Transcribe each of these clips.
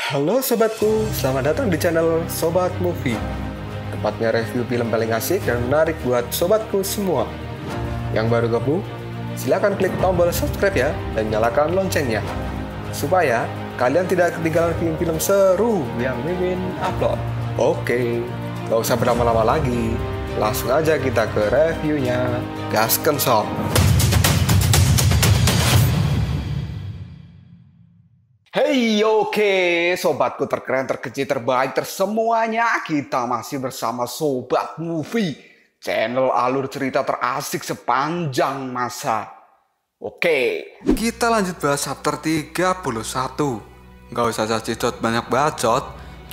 Halo sobatku, selamat datang di channel Sobat Movie. Tempatnya review film paling asik dan menarik buat sobatku semua. Yang baru gabung, silahkan klik tombol subscribe ya dan nyalakan loncengnya, supaya kalian tidak ketinggalan film-film seru yang Mimin upload. Oke, gak usah berlama-lama lagi, langsung aja kita ke reviewnya. Gasken sob. Hey, oke, sobatku terkeren, terkecil, terbaik, tersemuanya. Kita masih bersama Sobat Movie, channel alur cerita terasik sepanjang masa. Oke, kita lanjut bahas chapter 31. Gak usah cacot banyak bacot,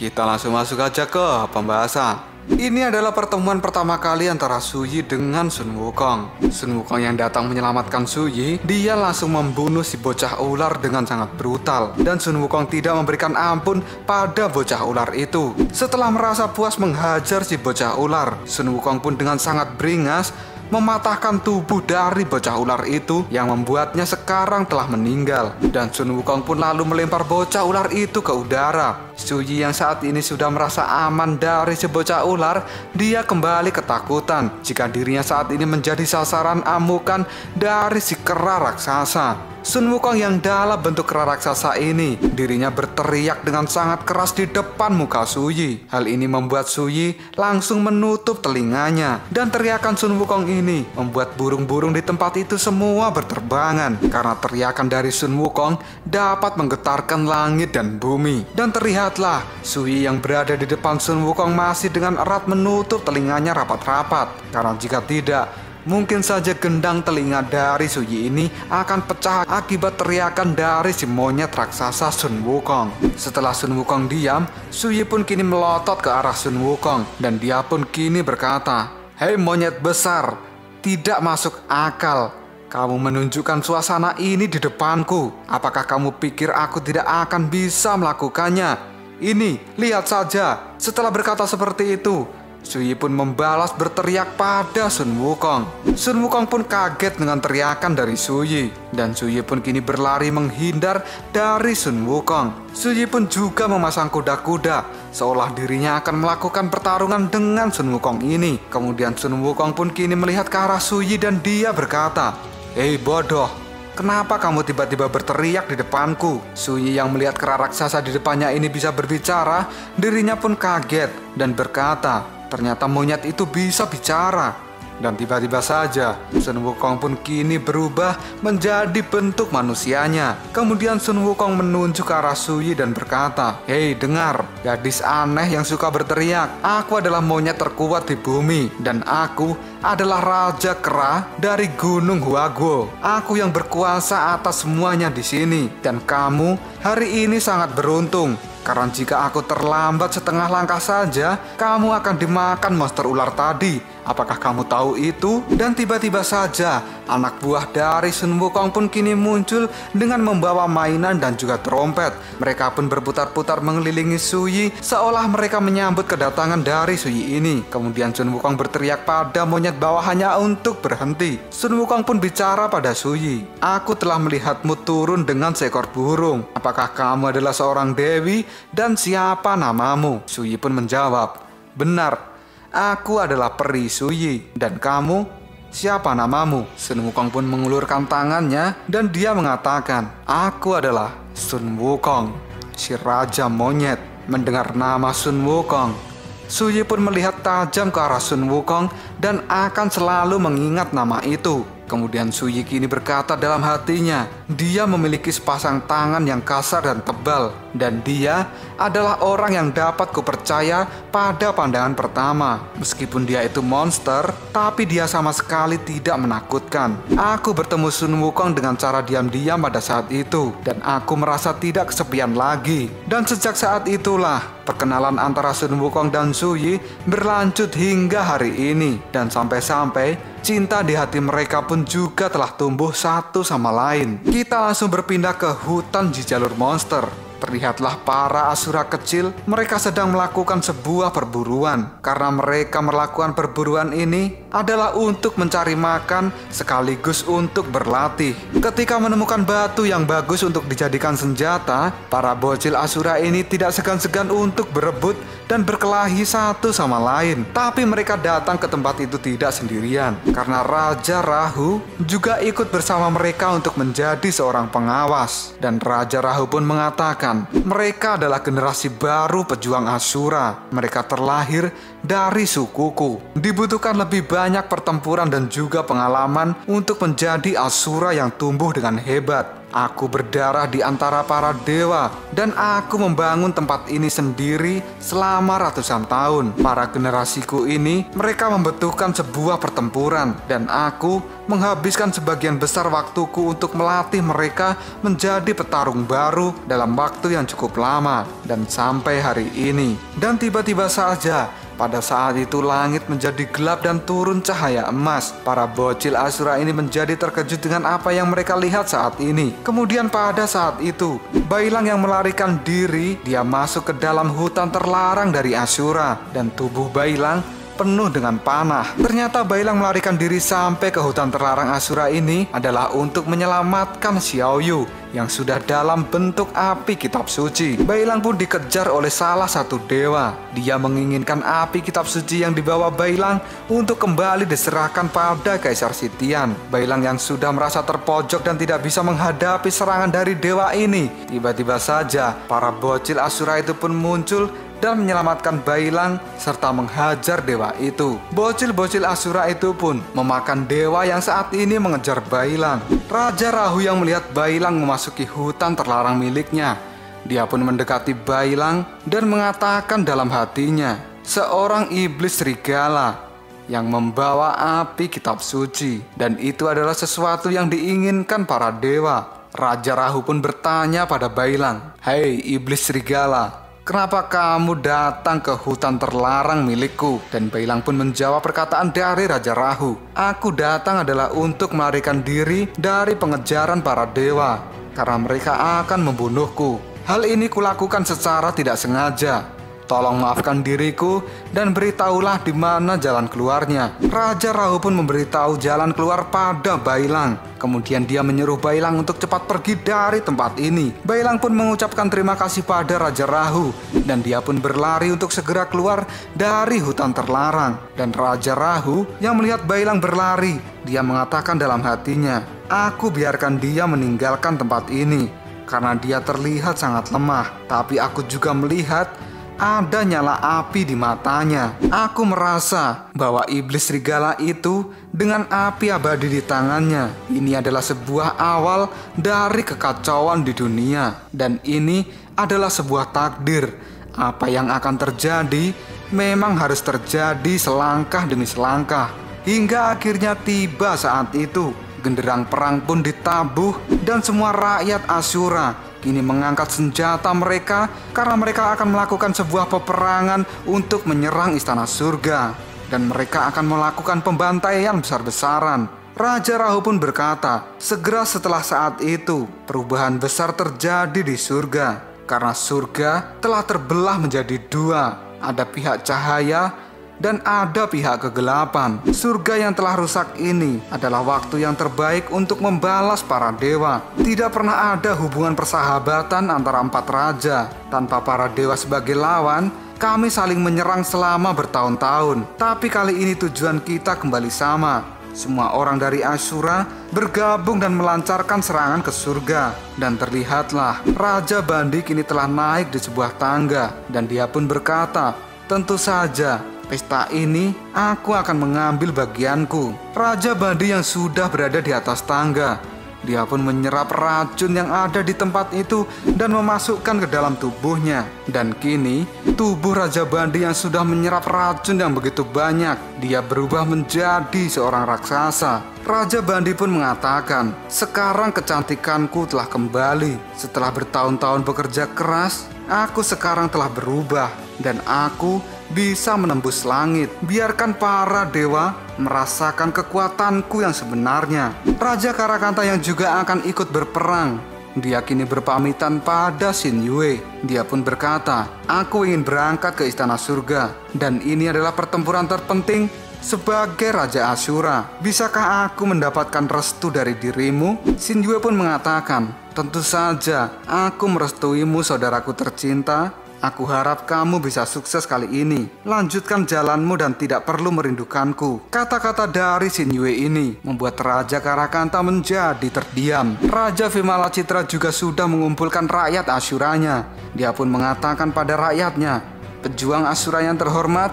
kita langsung masuk aja ke pembahasan. Ini adalah pertemuan pertama kali antara Suyi dengan Sun Wukong. Sun Wukong yang datang menyelamatkan Suyi, dia langsung membunuh si bocah ular dengan sangat brutal. Dan Sun Wukong tidak memberikan ampun pada bocah ular itu. Setelah merasa puas menghajar si bocah ular, Sun Wukong pun dengan sangat beringas mematahkan tubuh dari bocah ular itu yang membuatnya sekarang telah meninggal. Dan Sun Wukong pun lalu melempar bocah ular itu ke udara. Suyi yang saat ini sudah merasa aman dari si bocah ular, dia kembali ketakutan jika dirinya saat ini menjadi sasaran amukan dari si kera raksasa. Sun Wukong yang dalam bentuk kera raksasa ini, dirinya berteriak dengan sangat keras di depan muka Suyi. Hal ini membuat Suyi langsung menutup telinganya. Dan teriakan Sun Wukong ini membuat burung-burung di tempat itu semua berterbangan. Karena teriakan dari Sun Wukong dapat menggetarkan langit dan bumi. Dan terlihatlah Suyi yang berada di depan Sun Wukong masih dengan erat menutup telinganya rapat-rapat. Karena jika tidak, mungkin saja gendang telinga dari Suyi ini akan pecah akibat teriakan dari si monyet raksasa Sun Wukong. Setelah Sun Wukong diam, Suyi pun kini melotot ke arah Sun Wukong. Dan dia pun kini berkata, "Hei monyet besar, tidak masuk akal. Kamu menunjukkan suasana ini di depanku. Apakah kamu pikir aku tidak akan bisa melakukannya? Ini, lihat saja." Setelah berkata seperti itu, Suyi pun membalas berteriak pada Sun Wukong. Sun Wukong pun kaget dengan teriakan dari Suyi. Dan Suyi pun kini berlari menghindar dari Sun Wukong. Suyi pun juga memasang kuda-kuda, seolah dirinya akan melakukan pertarungan dengan Sun Wukong ini. Kemudian Sun Wukong pun kini melihat ke arah Suyi dan dia berkata, "Hei bodoh, kenapa kamu tiba-tiba berteriak di depanku?" Suyi yang melihat kera raksasa di depannya ini bisa berbicara, dirinya pun kaget dan berkata, ternyata monyet itu bisa bicara. Dan tiba-tiba saja Sun Wukong pun kini berubah menjadi bentuk manusianya. Kemudian Sun Wukong menunjuk ke arah Suyi dan berkata, "Hei dengar, gadis aneh yang suka berteriak. Aku adalah monyet terkuat di bumi. Dan aku adalah Raja Kera dari Gunung Huaguo. Aku yang berkuasa atas semuanya di sini. Dan kamu hari ini sangat beruntung. Karena jika aku terlambat setengah langkah saja, kamu akan dimakan monster ular tadi. Apakah kamu tahu itu?" Dan tiba-tiba saja anak buah dari Sun Wukong pun kini muncul dengan membawa mainan dan juga trompet. Mereka pun berputar-putar mengelilingi Suyi seolah mereka menyambut kedatangan dari Suyi ini. Kemudian Sun Wukong berteriak pada monyet bawahannya untuk berhenti. Sun Wukong pun bicara pada Suyi, "Aku telah melihatmu turun dengan seekor burung. Apakah kamu adalah seorang dewi dan siapa namamu?" Suyi pun menjawab, "Benar, aku adalah peri Suyi. Dan kamu, siapa namamu?" Sun Wukong pun mengulurkan tangannya dan dia mengatakan, "Aku adalah Sun Wukong, si Raja Monyet." Mendengar nama Sun Wukong, Suyi pun melihat tajam ke arah Sun Wukong dan akan selalu mengingat nama itu. Kemudian Suyi kini berkata dalam hatinya, dia memiliki sepasang tangan yang kasar dan tebal. Dan dia adalah orang yang dapat kupercaya pada pandangan pertama. Meskipun dia itu monster, tapi dia sama sekali tidak menakutkan. Aku bertemu Sun Wukong dengan cara diam-diam pada saat itu. Dan aku merasa tidak kesepian lagi. Dan sejak saat itulah perkenalan antara Sun Wukong dan Suyi berlanjut hingga hari ini. Dan sampai-sampai cinta di hati mereka pun juga telah tumbuh satu sama lain. Kita langsung berpindah ke hutan di jalur monster. Terlihatlah para asura kecil, mereka sedang melakukan sebuah perburuan. Karena mereka melakukan perburuan ini, adalah untuk mencari makan sekaligus untuk berlatih. Ketika menemukan batu yang bagus untuk dijadikan senjata, para bocil Asura ini tidak segan-segan untuk berebut dan berkelahi satu sama lain. Tapi mereka datang ke tempat itu tidak sendirian, karena Raja Rahu juga ikut bersama mereka untuk menjadi seorang pengawas. Dan Raja Rahu pun mengatakan, mereka adalah generasi baru pejuang Asura. Mereka terlahir dari sukuku. Dibutuhkan lebih banyak pertempuran dan juga pengalaman untuk menjadi Asura yang tumbuh dengan hebat. Aku berdarah di antara para dewa dan aku membangun tempat ini sendiri selama ratusan tahun. Para generasiku ini, mereka membutuhkan sebuah pertempuran dan aku menghabiskan sebagian besar waktuku untuk melatih mereka menjadi petarung baru dalam waktu yang cukup lama dan sampai hari ini. Dan tiba-tiba saja pada saat itu langit menjadi gelap dan turun cahaya emas. Para bocil Asura ini menjadi terkejut dengan apa yang mereka lihat saat ini. Kemudian pada saat itu, Bailang yang melarikan diri, dia masuk ke dalam hutan terlarang dari Asura. Dan tubuh Bailang penuh dengan panah. Ternyata Bailang melarikan diri sampai ke hutan terlarang Asura ini adalah untuk menyelamatkan Xiaoyu yang sudah dalam bentuk api kitab suci. Bailang pun dikejar oleh salah satu dewa. Dia menginginkan api kitab suci yang dibawa Bailang untuk kembali diserahkan pada Kaisar Sitian. Bailang yang sudah merasa terpojok dan tidak bisa menghadapi serangan dari dewa ini. Tiba-tiba saja para bocil Asura itu pun muncul dan menyelamatkan Bailang serta menghajar dewa itu. Bocil-bocil Asura itu pun memakan dewa yang saat ini mengejar Bailang. Raja Rahu yang melihat Bailang memasuki hutan terlarang miliknya, dia pun mendekati Bailang dan mengatakan dalam hatinya, seorang iblis serigala yang membawa api kitab suci, dan itu adalah sesuatu yang diinginkan para dewa. Raja Rahu pun bertanya pada Bailang, "Hei iblis serigala, kenapa kamu datang ke hutan terlarang milikku?" Dan Bailang pun menjawab perkataan dari Raja Rahu, "Aku datang adalah untuk melarikan diri dari pengejaran para dewa, karena mereka akan membunuhku. Hal ini kulakukan secara tidak sengaja. Tolong maafkan diriku dan beritahulah di mana jalan keluarnya." Raja Rahu pun memberitahu jalan keluar pada Bailang. Kemudian dia menyuruh Bailang untuk cepat pergi dari tempat ini. Bailang pun mengucapkan terima kasih pada Raja Rahu dan dia pun berlari untuk segera keluar dari hutan terlarang. Dan Raja Rahu yang melihat Bailang berlari, dia mengatakan dalam hatinya, "Aku biarkan dia meninggalkan tempat ini karena dia terlihat sangat lemah. Tapi aku juga melihat ada nyala api di matanya. Aku merasa bahwa iblis serigala itu dengan api abadi di tangannya. Ini adalah sebuah awal dari kekacauan di dunia. Dan ini adalah sebuah takdir. Apa yang akan terjadi memang harus terjadi selangkah demi selangkah. Hingga akhirnya tiba saat itu. Genderang perang pun ditabuh dan semua rakyat Asura kini mengangkat senjata mereka karena mereka akan melakukan sebuah peperangan untuk menyerang istana surga. Dan mereka akan melakukan pembantaian besar-besaran. Raja Rahu pun berkata, segera setelah saat itu, perubahan besar terjadi di surga. Karena surga telah terbelah menjadi dua. Ada pihak cahaya dan ada pihak kegelapan. Surga yang telah rusak ini adalah waktu yang terbaik untuk membalas para dewa. Tidak pernah ada hubungan persahabatan antara empat raja. Tanpa para dewa sebagai lawan, kami saling menyerang selama bertahun-tahun. Tapi kali ini tujuan kita kembali sama. Semua orang dari Asura bergabung dan melancarkan serangan ke surga. Dan terlihatlah Raja Bandi kini telah naik di sebuah tangga. Dan dia pun berkata, tentu saja pesta ini aku akan mengambil bagianku. Raja Bandi yang sudah berada di atas tangga, dia pun menyerap racun yang ada di tempat itu dan memasukkan ke dalam tubuhnya. Dan kini tubuh Raja Bandi yang sudah menyerap racun yang begitu banyak, dia berubah menjadi seorang raksasa. Raja Bandi pun mengatakan, sekarang kecantikanku telah kembali. Setelah bertahun-tahun bekerja keras, aku sekarang telah berubah dan aku bisa menembus langit. Biarkan para dewa merasakan kekuatanku yang sebenarnya. Raja Karakanta yang juga akan ikut berperang, dia kini berpamitan pada Xin Yue. Dia pun berkata, aku ingin berangkat ke istana surga dan ini adalah pertempuran terpenting Sebagai Raja Ashura, bisakah aku mendapatkan restu dari dirimu? Shin Yue pun mengatakan, tentu saja, aku merestuimu saudaraku tercinta. Aku harap kamu bisa sukses kali ini. Lanjutkan jalanmu dan tidak perlu merindukanku. Kata-kata dari Shin Yue ini membuat Raja Karakanta menjadi terdiam. Raja Vimalacitra juga sudah mengumpulkan rakyat Ashuranya. Dia pun mengatakan pada rakyatnya, pejuang Ashura yang terhormat,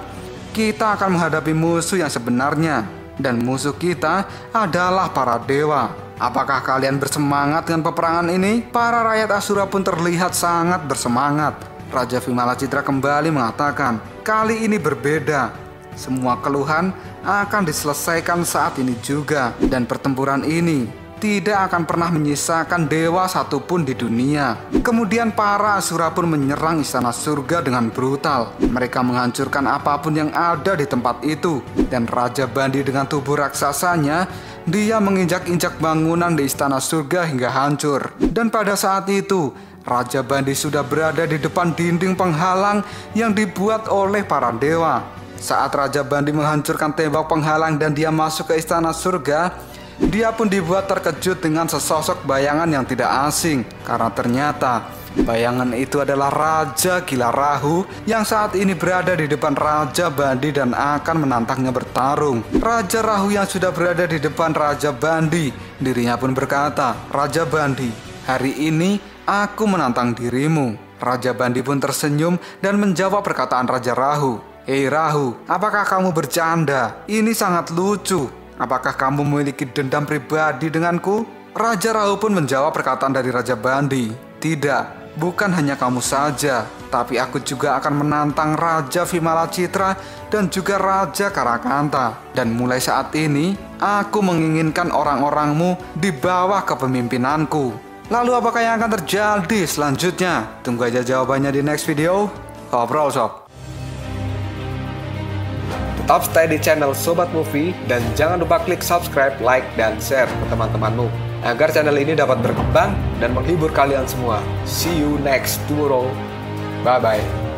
kita akan menghadapi musuh yang sebenarnya. Dan musuh kita adalah para dewa. Apakah kalian bersemangat dengan peperangan ini? Para rakyat Ashura pun terlihat sangat bersemangat. Raja Vimalacitra kembali mengatakan, kali ini berbeda. Semua keluhan akan diselesaikan saat ini juga. Dan pertempuran ini tidak akan pernah menyisakan dewa satupun di dunia. Kemudian para Ashura pun menyerang istana surga dengan brutal. Mereka menghancurkan apapun yang ada di tempat itu. Dan Raja Bandi dengan tubuh raksasanya, dia menginjak-injak bangunan di istana surga hingga hancur. Dan pada saat itu, Raja Bandi sudah berada di depan dinding penghalang yang dibuat oleh para dewa. Saat Raja Bandi menghancurkan tembok penghalang dan dia masuk ke istana surga, dia pun dibuat terkejut dengan sesosok bayangan yang tidak asing. Karena ternyata bayangan itu adalah Raja Gila Rahu yang saat ini berada di depan Raja Bandi dan akan menantangnya bertarung. Raja Rahu yang sudah berada di depan Raja Bandi, dirinya pun berkata, Raja Bandi, hari ini aku menantang dirimu. Raja Bandi pun tersenyum dan menjawab perkataan Raja Rahu. Hei Rahu, apakah kamu bercanda? Ini sangat lucu. Apakah kamu memiliki dendam pribadi denganku? Raja Rahu pun menjawab perkataan dari Raja Bandi. Tidak, bukan hanya kamu saja, tapi aku juga akan menantang Raja Vimalacitra dan juga Raja Karakanta. Dan mulai saat ini, aku menginginkan orang-orangmu di bawah kepemimpinanku. Lalu apakah yang akan terjadi selanjutnya? Tunggu aja jawabannya di next video. Ngobrol sob. Tetap stay di channel Sobat Movie dan jangan lupa klik subscribe, like, dan share ke teman-temanmu agar channel ini dapat berkembang dan menghibur kalian semua. See you next tomorrow. Bye-bye.